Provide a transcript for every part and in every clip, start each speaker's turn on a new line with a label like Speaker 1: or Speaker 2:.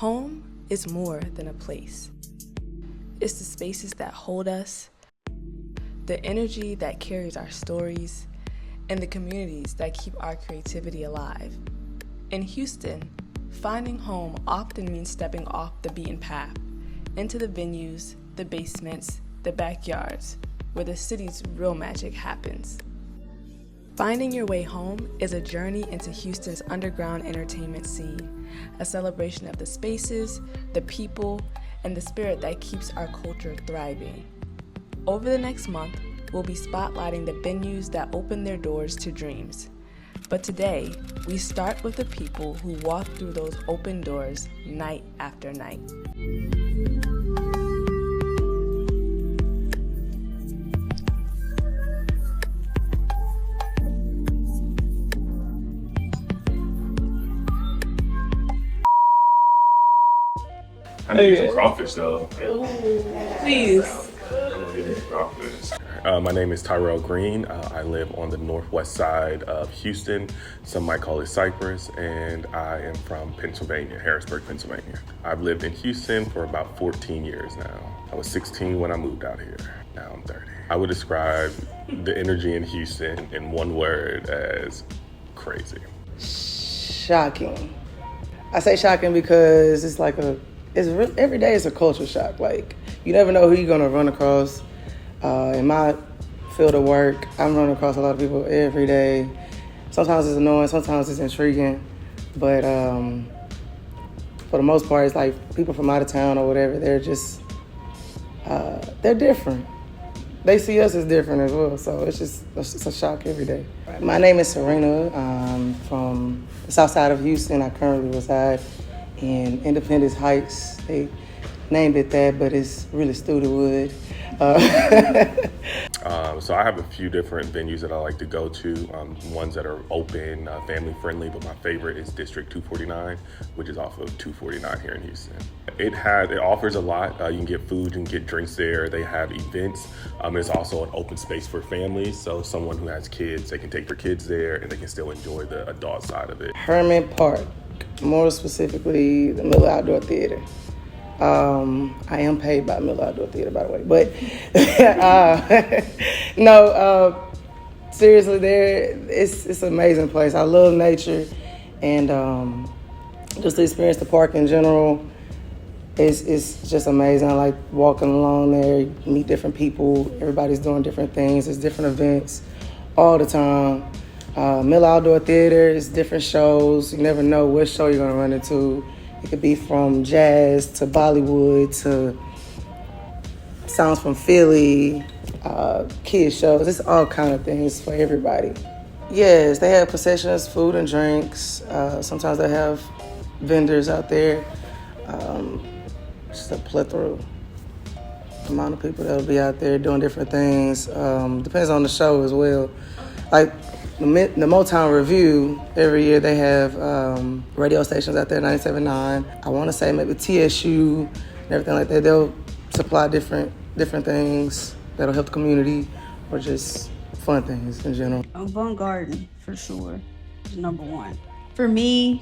Speaker 1: Home is more than a place. It's the spaces that hold us, the energy that carries our stories, and the communities that keep our creativity alive. In Houston, finding home often means stepping off the beaten path, into the venues, the basements, the backyards, where the city's real magic happens. Finding Your Way Home is a journey into Houston's underground entertainment scene, a celebration of the spaces, the people, and the spirit that keeps our culture thriving. Over the next month, we'll be spotlighting the venues that open their doors to dreams. But today, we start with the people who walk through those open doors night after night.
Speaker 2: I need some crawfish though.
Speaker 1: Please.
Speaker 2: My name is Tyrell Green. I live on the northwest side of Houston. Some might call it Cypress, and I am from Pennsylvania, Harrisburg, Pennsylvania. I've lived in Houston for about 14 years now. I was 16 when I moved out here. Now I'm 30. I would describe the energy in Houston in one word as crazy.
Speaker 3: Shocking. I say shocking because it's like every day is a culture shock. Like, you never know who you're gonna run across. In my field of work, I'm running across a lot of people every day. Sometimes it's annoying, sometimes it's intriguing, but for the most part, it's like people from out of town or whatever. They're just they're different. They see us as different as well, so it's just a shock every day. My name is Serena. I'm from the south side of Houston. I currently reside in Independence Heights. They named it that, but it's really Studewood.
Speaker 2: So I have a few different venues that I like to go to, ones that are open, family friendly, but my favorite is District 249, which is off of 249 here in Houston. It offers a lot. You can get food, you can get drinks there. They have events. It's also an open space for families, so someone who has kids, they can take their kids there and they can still enjoy the adult side of it.
Speaker 3: Herman Park, more specifically the Miller Outdoor Theater. I am paid by Miller Outdoor Theater, by the way, but seriously, it's an amazing place. I love nature, and just to experience the park in general is just amazing. I like walking along there, you meet different people. Everybody's doing different things. There's different events all the time. Miller Outdoor Theater is different shows. You never know what show you're gonna run into. It could be from jazz to Bollywood to sounds from Philly, kids shows. It's all kind of things for everybody. Yes, they have concessions, food and drinks. Sometimes they have vendors out there. Just a plethora amount of people that'll be out there doing different things. Depends on the show as well. Like the Motown Review, every year they have radio stations out there, 97.9. I want to say maybe TSU and everything like that. They'll supply different things that'll help the community or just fun things in general.
Speaker 4: Avant-garde, for sure, is number one. For me,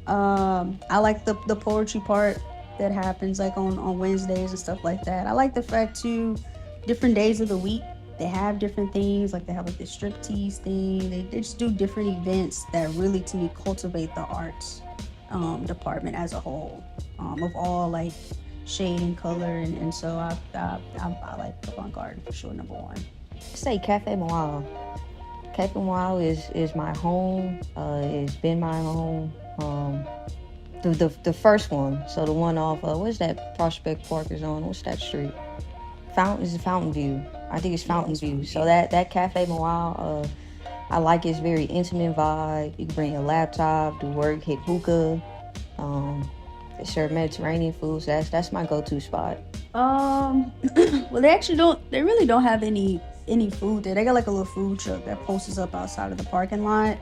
Speaker 4: I like the poetry part that happens like on Wednesdays and stuff like that. I like the fact too, different days of the week, they have different things, like they have like the striptease thing. They just do different events that really, to me, cultivate the arts department as a whole, of all like shade and color, and so I like avant-garde for sure, number one.
Speaker 5: Say Cafe Moal. Cafe Moal is my home. It's been my home. The first one, so the one off what's that Prospect Park is on? What's that street? Fountain View. I think it's Fountain View. So that Cafe Moal, I like it's very intimate vibe. You can bring your laptop, do work, hit hookah. They serve Mediterranean food, so that's my go-to spot.
Speaker 4: Well, they really don't have any food there. They got like a little food truck that posts up outside of the parking lot.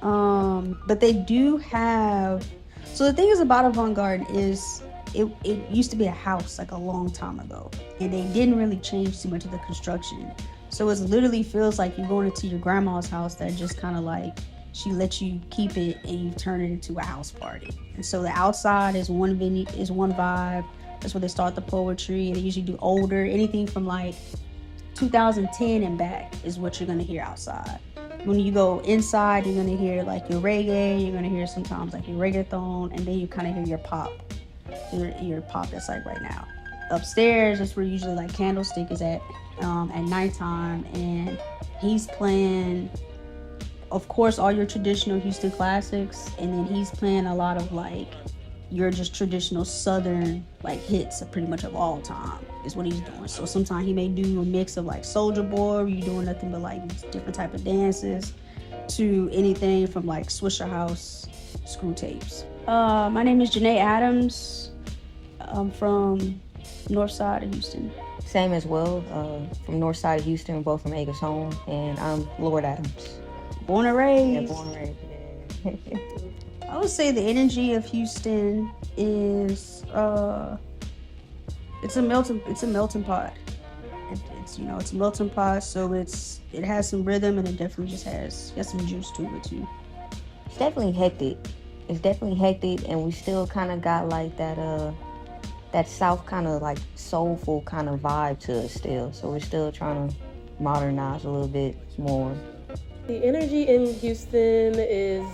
Speaker 4: But they do have, so the thing is about avant-garde is it used to be a house like a long time ago, and they didn't really change too much of the construction. So it literally feels like you're going into your grandma's house that just kind of like she lets you keep it and you turn it into a house party. And so the outside is one venue, is one vibe. That's where they start the poetry. They usually do older, anything from like 2010 and back is what you're gonna hear outside. When you go inside, you're gonna hear like your reggae, you're gonna hear sometimes like your reggaeton, and then you kind of hear your pop, your pop that's like right now. Upstairs, that's where usually like Candlestick is at nighttime, and he's playing, of course, all your traditional Houston classics, and then he's playing a lot of like your just traditional Southern like hits pretty much of all time is what he's doing. So sometimes he may do a mix of like Soulja Boy, where you're doing nothing but like different type of dances, to anything from like Swisher House screw tapes. My name is Janae Adams. I'm from North Side of Houston.
Speaker 5: Same as well, from North Side of Houston, both from Acres Home, and I'm Lord Adams.
Speaker 4: Born and raised.
Speaker 5: Yeah, born and raised. Yeah.
Speaker 4: I would say the energy of Houston is it's a melting pot. It's it's a melting pot, so it has some rhythm, and it definitely just has some juice to it too.
Speaker 5: It's definitely hectic. And we still kind of got like that South kind of like soulful kind of vibe to it still. So we're still trying to modernize a little bit more.
Speaker 6: The energy in Houston is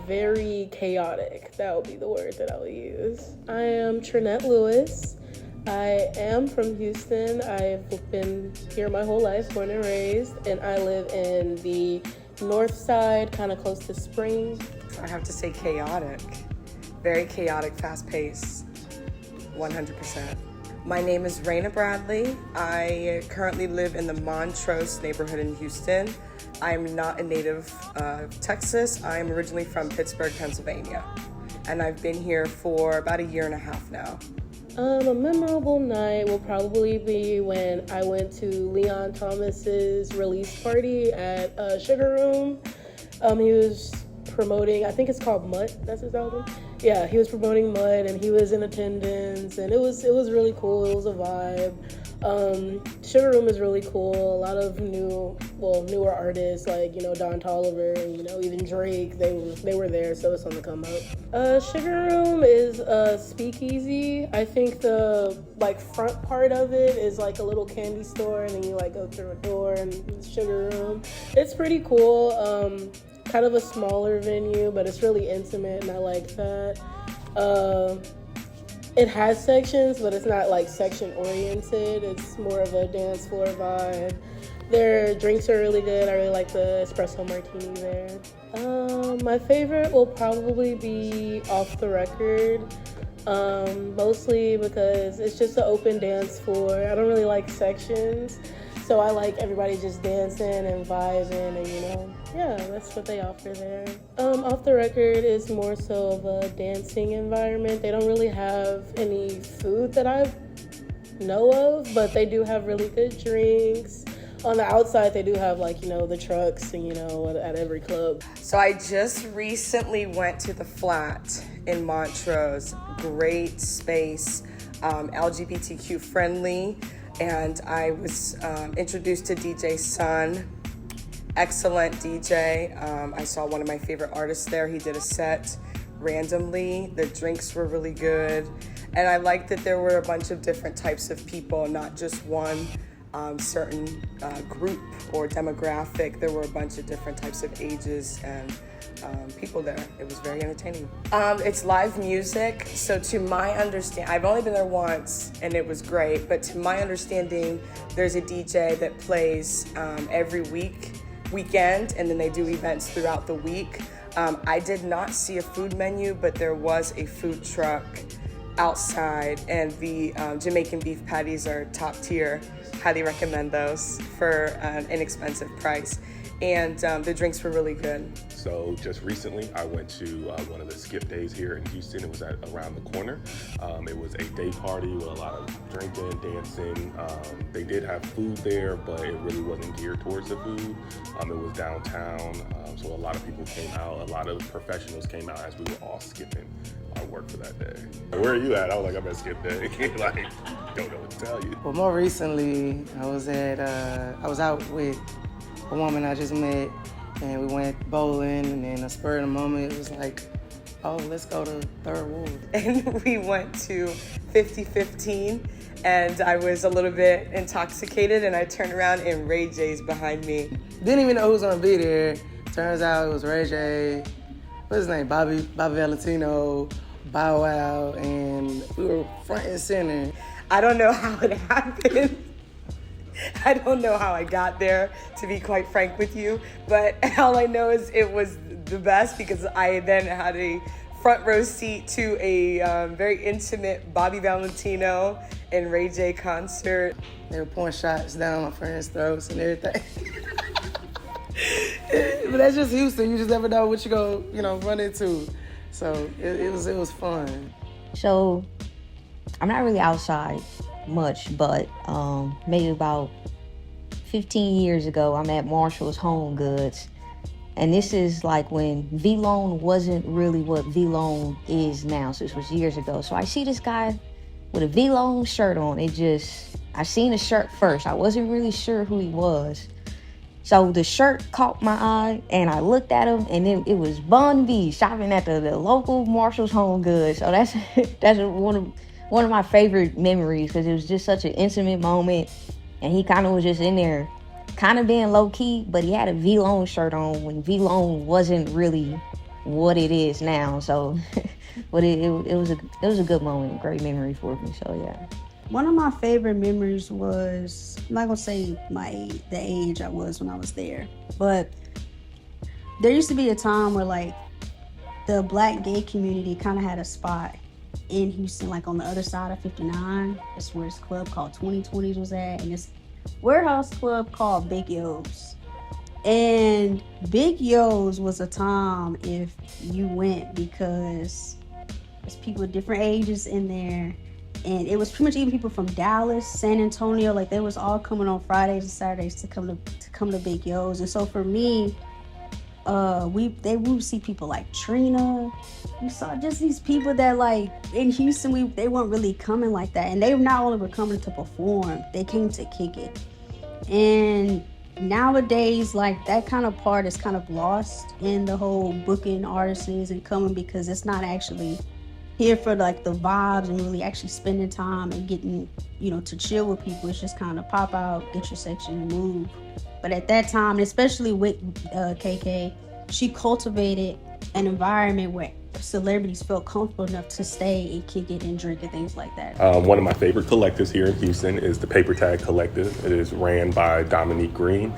Speaker 6: very chaotic. That would be the word that I would use. I am Trinette Lewis. I am from Houston. I've been here my whole life, born and raised, and I live in the north side, kind of close to Spring.
Speaker 3: I have to say chaotic. Very chaotic, fast-paced, 100%. My name is Raina Bradley. I currently live in the Montrose neighborhood in Houston. I'm not a native of Texas. I'm originally from Pittsburgh, Pennsylvania. And I've been here for about a year and a half now.
Speaker 6: A memorable night will probably be when I went to Leon Thomas's release party at Sugar Room. He was promoting, I think it's called Mutt, that's his album. Yeah, he was promoting Mutt, and he was in attendance, and it was really cool. It was a vibe. Sugar Room is really cool. A lot of newer artists like Don Toliver and even Drake. They were there, so it's on the come up. Sugar Room is a speakeasy. I think the front part of it is like a little candy store, and then you go through a door and it's Sugar Room. It's pretty cool. Kind of a smaller venue, but it's really intimate, and I like that. It has sections, but it's not section oriented. It's more of a dance floor vibe. Their drinks are really good. I really like the espresso martini there. My favorite will probably be Off the Record, mostly because it's just an open dance floor. I don't really like sections, so I like everybody just dancing and vibing, and that's what they offer there. Off the Record is more so of a dancing environment. They don't really have any food that I know of, but they do have really good drinks. On the outside, they do have the trucks and at every club.
Speaker 3: So I just recently went to the Flat in Montrose. Great space, LGBTQ friendly. And I was introduced to DJ Sun, excellent DJ. I saw one of my favorite artists there. He did a set randomly. The drinks were really good. And I liked that there were a bunch of different types of people, not just one certain group or demographic. There were a bunch of different types of ages and people there. It was very entertaining. It's live music, so to my understanding, I've only been there once and it was great, but to my understanding, there's a DJ that plays every weekend, and then they do events throughout the week. I did not see a food menu, but there was a food truck outside, and the Jamaican beef patties are top tier. Highly recommend those for an inexpensive price. And the drinks were really good.
Speaker 2: So just recently, I went to one of the skip days here in Houston. It was around the corner. It was a day party with a lot of drinking, dancing. They did have food there, but it really wasn't geared towards the food. It was downtown, so a lot of people came out. A lot of professionals came out as we were all skipping our work for that day. Where are you at? I was like, I'm at skip day. Don't know what to tell you.
Speaker 3: Well, more recently, I was out with a woman I just met, and we went bowling, and then a spur of the moment, it was like, oh, let's go to Third Ward.
Speaker 7: And we went to 5015, and I was a little bit intoxicated, and I turned around and Ray J's behind me.
Speaker 3: Didn't even know who was gonna be there. Turns out it was Ray J, what's his name, Bobby Valentino, Bow Wow, and we were front and center.
Speaker 7: I don't know how it happened. I don't know how I got there, to be quite frank with you, but all I know is it was the best because I then had a front row seat to a very intimate Bobby Valentino and Ray J concert.
Speaker 3: They were pouring shots down my friends' throats and everything. But that's just Houston. You just never know what you go, run into. So it was fun.
Speaker 5: So I'm not really outside much, but maybe about 15 years ago, I'm at Marshall's Home Goods. And this is like when V-Lone wasn't really what V-Lone is now. So this was years ago. So I see this guy with a V-Lone shirt on. I seen the shirt first. I wasn't really sure who he was. So the shirt caught my eye, and I looked at him, and it was Bun B shopping at the local Marshall's Home Goods. So that's one of my favorite memories, because it was just such an intimate moment, and he kind of was just in there, kind of being low key, but he had a V-Lone shirt on when V-Lone wasn't really what it is now. So, but it was a good moment, great memory for me. So yeah.
Speaker 4: One of my favorite memories was, I'm not gonna say the age I was when I was there, but there used to be a time where like the black gay community kind of had a spot in Houston, like on the other side of 59. That's where this club called 2020s was at, and this warehouse club called Big Yo's. And Big Yo's was a time if you went, because there's people of different ages in there. And it was pretty much even people from Dallas, San Antonio, like they was all coming on Fridays and Saturdays to come to Big Yo's. And so for me, we would see people like Trina. We saw just these people that like in Houston, they weren't really coming like that. And they not only were coming to perform, they came to kick it. And nowadays, like that kind of part is kind of lost in the whole booking artists and coming, because it's not actually here for like the vibes and really actually spending time and getting, to chill with people. It's just kind of pop out, get your section and move. But at that time, especially with KK, she cultivated an environment where celebrities felt comfortable enough to stay and kick it and drink and things like that.
Speaker 2: One of my favorite collectives here in Houston is the PaperTag Collective. It is ran by Dominique Green.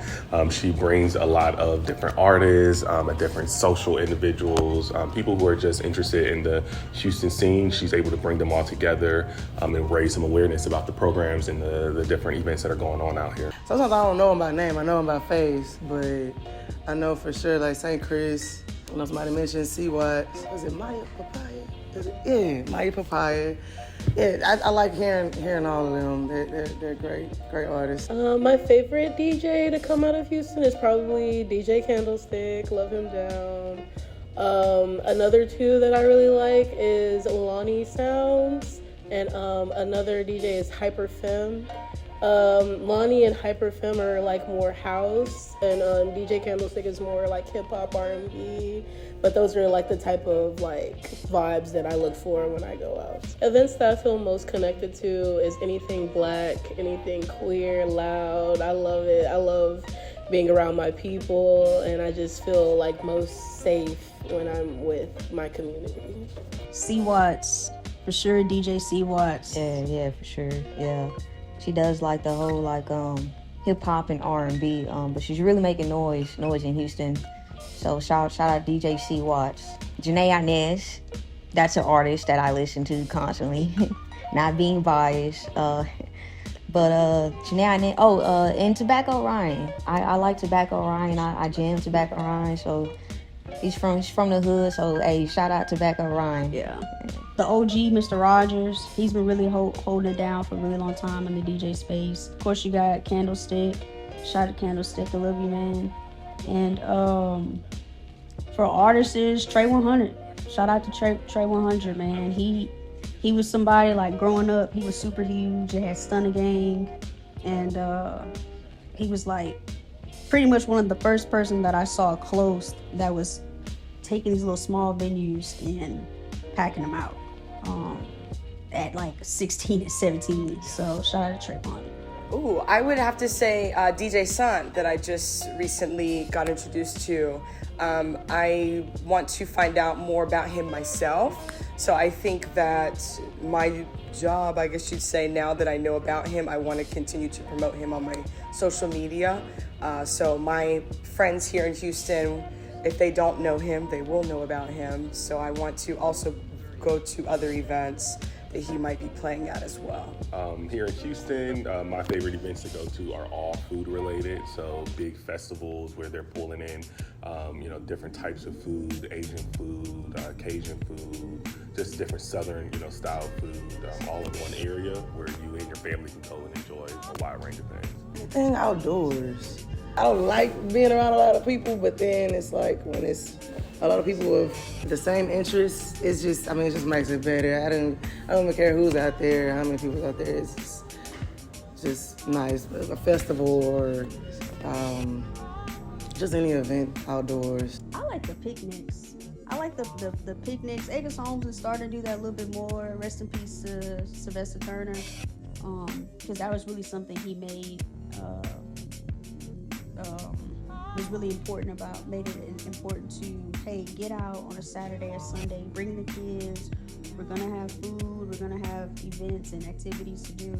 Speaker 2: She brings a lot of different artists, different social individuals, people who are just interested in the Houston scene. She's able to bring them all together and raise some awareness about the programs and the different events that are going on out here.
Speaker 3: Sometimes I don't know them by name, I know them by face, but I know for sure, like St. Chris, I know somebody mentioned C-Watts. Was it Maya Papaya? Yeah, Maya Papaya. Yeah, I like hearing all of them. They're great artists.
Speaker 6: My favorite DJ to come out of Houston is probably DJ Candlestick. Love him down. Another two that I really like is Lonnie Sounds, and another DJ is Hyperfem. Lonnie and Hyperfem are like more house, and DJ Candlestick is more like hip hop, R&B. But those are like the type of like vibes that I look for when I go out. Events that I feel most connected to is anything black, anything queer, loud. I love it. I love being around my people, and I just feel like most safe when I'm with my community.
Speaker 4: C-Watts, for sure. DJ C-Watts.
Speaker 5: Yeah, for sure. Yeah. She does like the whole like hip hop and R&B, but she's really making noise in Houston. So shout out DJ C Watts. Janae Inez, that's an artist that I listen to constantly. Not being biased, but Janae Inez. And Tobacco Ryan. I like Tobacco Ryan. I jam Tobacco Ryan. So he's from the hood. So hey, shout out Tobacco Ryan.
Speaker 4: Yeah. The OG, Mr. Rogers, he's been really holding it down for a really long time in the DJ space. Of course, you got Candlestick. Shout out to Candlestick, I love you, man. And for artists, Trey 100. Shout out to Trey 100, man. He was somebody like growing up. He was super huge. He had Stunner Gang, and he was like pretty much one of the first person that I saw close that was taking these little small venues and packing them out at like 16 and 17. So shout out to Trayvon.
Speaker 7: Ooh, I would have to say DJ Sun that I just recently got introduced to. I want to find out more about him myself. So I think that my job, I guess you'd say, now that I know about him, I want to continue to promote him on my social media. So my friends here in Houston, if they don't know him, they will know about him. So I want to also go to other events that he might be playing at as well.
Speaker 2: Here in Houston, my favorite events to go to are all food related. So big festivals where they're pulling in, different types of food, Asian food, Cajun food, just different Southern, style food, all in one area where you and your family can go and enjoy a wide range of things.
Speaker 3: Anything outdoors. I don't like being around a lot of people, but then it's like when it's a lot of people with the same interests, it just makes it better. I don't even care who's out there, how many people's out there. It's just nice. A festival or just any event outdoors.
Speaker 4: I like the picnics. I like the picnics. Agus Holmes is starting to do that a little bit more. Rest in peace to Sylvester Turner, because that was really something he made. Was really important made it important to, hey, get out on a Saturday or Sunday, bring the kids, we're gonna have food, we're gonna have events and activities to do.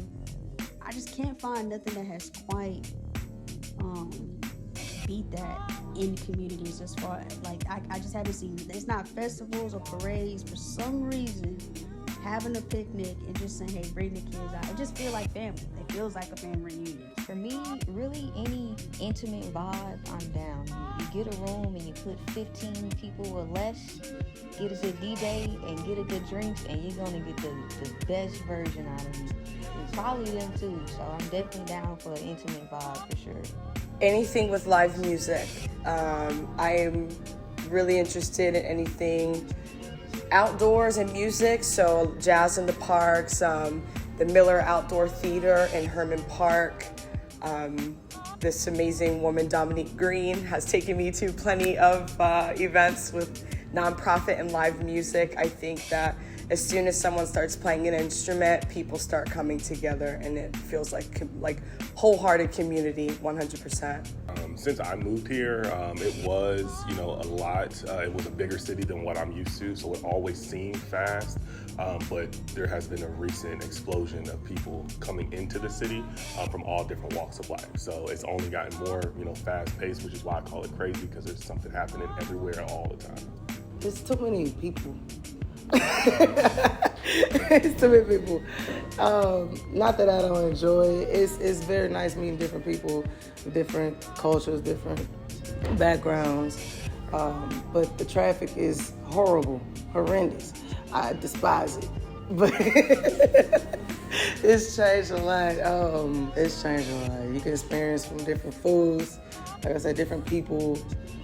Speaker 4: I just can't find nothing that has quite beat that in communities as far as, I just haven't seen it. It's not festivals or parades. For some reason, having a picnic and just saying, hey, bring the kids out, it just feels like family. It feels like a family reunion.
Speaker 5: For me, really any intimate vibe, I'm down. You get a room and you put 15 people or less, get a good DJ and get a good drinks, and you're gonna get the best version out of me. It's probably them too, so I'm definitely down for an intimate vibe for sure.
Speaker 7: Anything with live music. I am really interested in anything outdoors and music, so jazz in the parks, the Miller Outdoor Theater in Herman Park. This amazing woman, Dominique Green, has taken me to plenty of events with nonprofit and live music. I think that as soon as someone starts playing an instrument, people start coming together, and it feels like wholehearted community, 100%.
Speaker 2: Since I moved here, it was, a lot. It was a bigger city than what I'm used to, so it always seemed fast. But there has been a recent explosion of people coming into the city from all different walks of life. So it's only gotten more, fast-paced, which is why I call it crazy, because there's something happening everywhere all the time.
Speaker 3: There's too many people. It's too many people. Not that I don't enjoy it. It's very nice meeting different people, different cultures, different backgrounds. But the traffic is horrendous. I despise it. But it's changed a lot. It's changed a lot. You can experience from different foods, like I said, different people,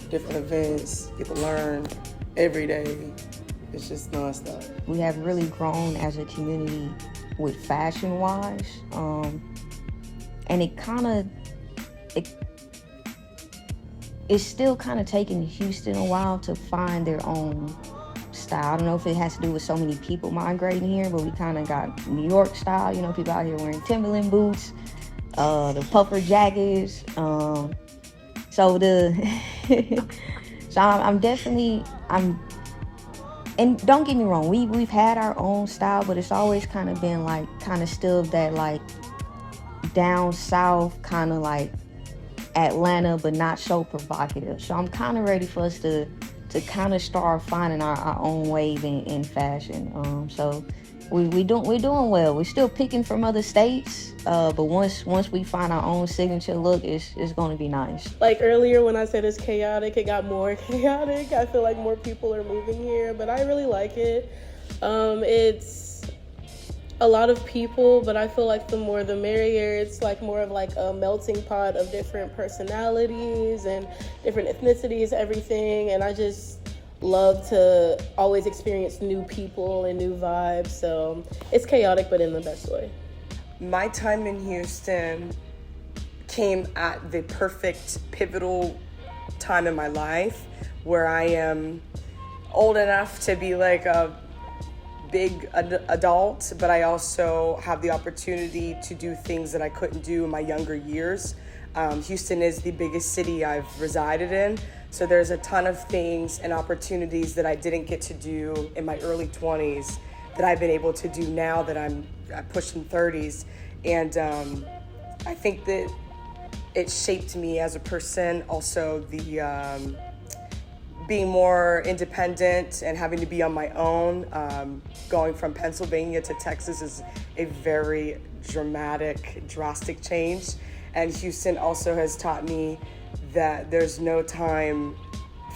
Speaker 3: different events, get to learn every day. It's just nonstop.
Speaker 5: We have really grown as a community with fashion-wise, and it's still kind of taking Houston a while to find their own style. I don't know if it has to do with so many people migrating here, but we kind of got New York style. People out here wearing Timberland boots, the puffer jackets. So and don't get me wrong, we've had our own style, but it's always kind of been still that down south, kind of like Atlanta, but not so provocative. So I'm kind of ready for us to kind of start finding our own wave in fashion. So we're doing well. We're still picking from other states, but once we find our own signature look, it's going to be nice.
Speaker 6: Like earlier when I said it's chaotic, it got more chaotic. I feel like more people are moving here, but I really like it. It's a lot of people, but I feel like the more the merrier. It's more of a melting pot of different personalities and different ethnicities, everything. And I just love to always experience new people and new vibes. So it's chaotic, but in the best way.
Speaker 7: My time in Houston came at the perfect pivotal time in my life where I am old enough to be like a big adult, but I also have the opportunity to do things that I couldn't do in my younger years. Houston is the biggest city I've resided in, so there's a ton of things and opportunities that I didn't get to do in my early 20s that I've been able to do now that I'm pushing 30s. And I think that it shaped me as a person. Also, the being more independent and having to be on my own. Going from Pennsylvania to Texas is a very drastic change. And Houston also has taught me that there's no time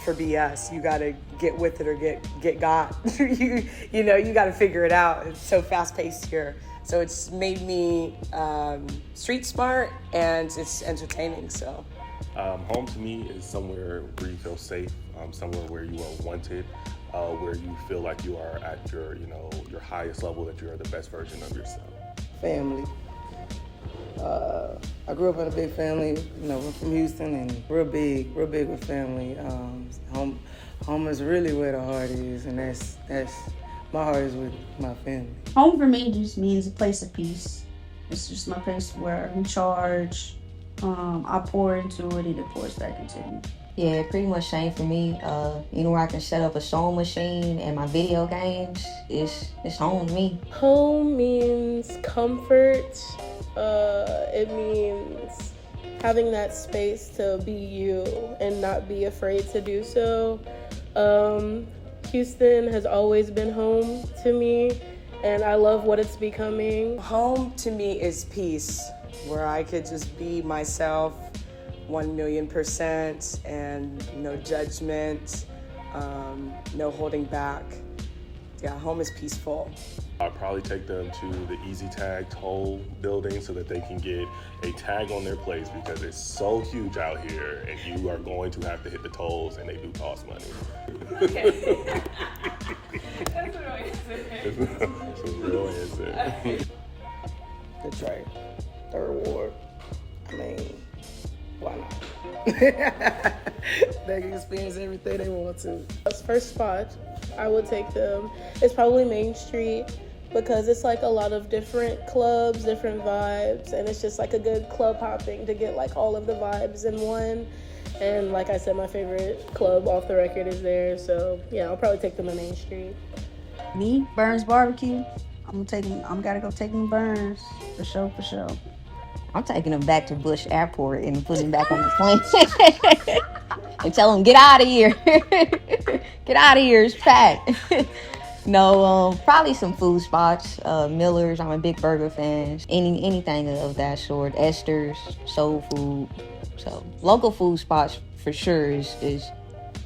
Speaker 7: for BS. You gotta get with it or get got. you know, you gotta figure it out. It's so fast paced here. So it's made me street smart and it's entertaining, so.
Speaker 2: Home to me is somewhere where you feel safe, somewhere where you are wanted, where you feel like you are at your, your highest level, that you are the best version of yourself.
Speaker 3: Family. I grew up in a big family, we're from Houston, and real big with family. Home is really where the heart is, and that's my heart is with my family.
Speaker 4: Home for me just means a place of peace. It's just my place where I recharge. I pour into it and it pours back into me.
Speaker 5: Yeah, pretty much same for me. Where I can set up a sewing machine and my video games, it's home to me.
Speaker 6: Home means comfort. It means having that space to be you and not be afraid to do so. Houston has always been home to me, and I love what it's becoming.
Speaker 7: Home to me is peace, where I could just be myself 1,000,000%, and no judgment, no holding back. Yeah, home is peaceful.
Speaker 2: I'd probably take them to the Easy Tag toll building so that they can get a tag on their place, because it's so huge out here and you are going to have to hit the tolls and they do cost money.
Speaker 1: Okay. That's a real answer.
Speaker 2: It's a real answer.
Speaker 3: Detroit. Third Ward. I mean, why not? They can experience everything they want to.
Speaker 6: First spot I would take them is probably Main Street, because it's like a lot of different clubs, different vibes, and it's just like a good club hopping to get like all of the vibes in one. And like I said, my favorite club off the record is there, so yeah, I'll probably take them to Main Street.
Speaker 4: Me, Burns Barbecue. I'm gotta go take them Burns for sure.
Speaker 5: I'm taking them back to Bush Airport and putting them back on the plane. And tell them, get out of here. Get out of here, it's packed. No, probably some food spots. Miller's, I'm a big burger fan. Anything of that sort. Esther's, soul food. So local food spots for sure is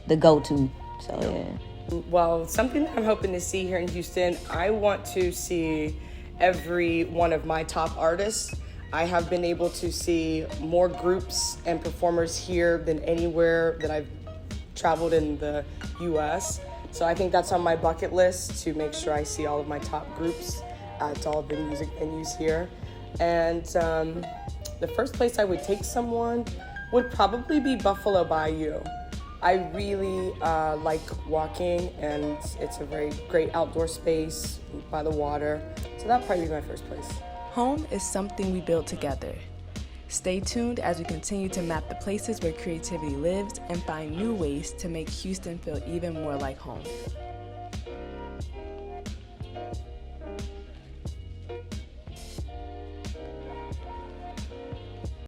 Speaker 5: the go-to. So yeah.
Speaker 7: Well, something that I'm hoping to see here in Houston, I want to see every one of my top artists. I have been able to see more groups and performers here than anywhere that I've traveled in the US. So I think that's on my bucket list, to make sure I see all of my top groups at all the music venues here. And the first place I would take someone would probably be Buffalo Bayou. I really like walking, and it's a very great outdoor space by the water. So that'd probably be my first place.
Speaker 1: Home is something we build together. Stay tuned as we continue to map the places where creativity lives and find new ways to make Houston feel even more like home.